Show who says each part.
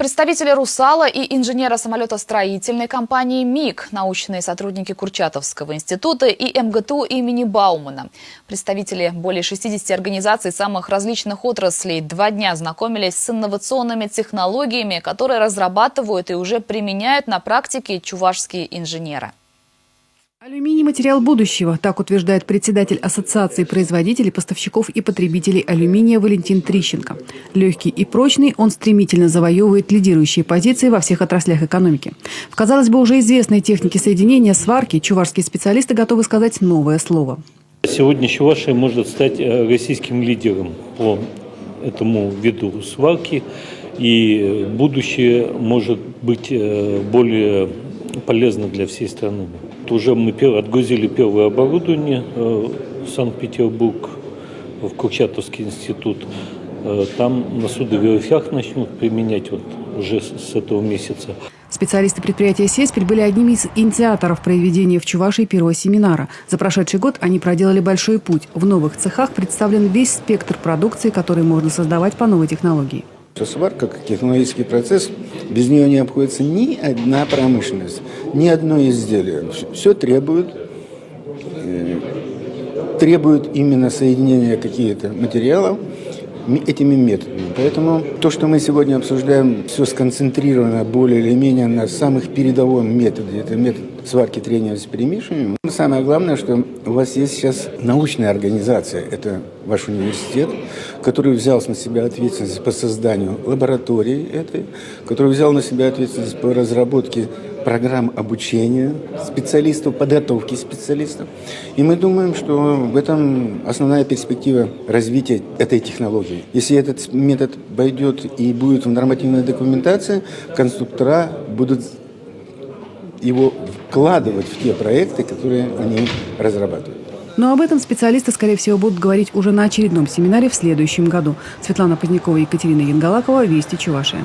Speaker 1: Представители «Русала» и инженера-самолетостроительной компании «МиГ», научные сотрудники Курчатовского института и МГТУ имени Баумана. Представители более 60 организаций самых различных отраслей 2 дня знакомились с инновационными технологиями, которые разрабатывают и уже применяют на практике чувашские инженеры.
Speaker 2: Алюминий – материал будущего, так утверждает председатель Ассоциации производителей, поставщиков и потребителей алюминия Валентин Трищенко. Легкий и прочный, он стремительно завоевывает лидирующие позиции во всех отраслях экономики. В, казалось бы, уже известной технике соединения сварки чувашские специалисты готовы сказать новое слово.
Speaker 3: Сегодня Чувашия может стать российским лидером по этому виду сварки, и будущее может быть более полезно для всей страны. Уже мы отгрузили первое оборудование в Санкт-Петербург, в Курчатовский институт. Там на судоверфях начнут применять уже с этого месяца.
Speaker 2: Специалисты предприятия «Сеспель» были одними из инициаторов проведения в Чувашии первого семинара. За прошедший год они проделали большой путь. В новых цехах представлен весь спектр продукции, который можно создавать по новой технологии.
Speaker 4: Сварка как технологический процесс, без нее не обходится ни одна промышленность, ни одно изделие. Все требует именно соединения каких-то материалов этими методами. Поэтому то, что мы сегодня обсуждаем, все сконцентрировано более или менее на самых передовом методе. Это метод сварки трения с перемешиванием. Самое главное, что у вас есть сейчас научная организация, это ваш университет, который взял на себя ответственность по созданию лаборатории этой, который взял на себя ответственность по разработке программ обучения специалистов, подготовки специалистов. И мы думаем, что в этом основная перспектива развития этой технологии. Если этот метод пойдет и будет в нормативной документации, конструктора будут его вкладывать в те проекты, которые они разрабатывают.
Speaker 2: Но об этом специалисты, скорее всего, будут говорить уже на очередном семинаре в следующем году. Светлана Позднякова, Екатерина Янгалакова, Вести Чувашия.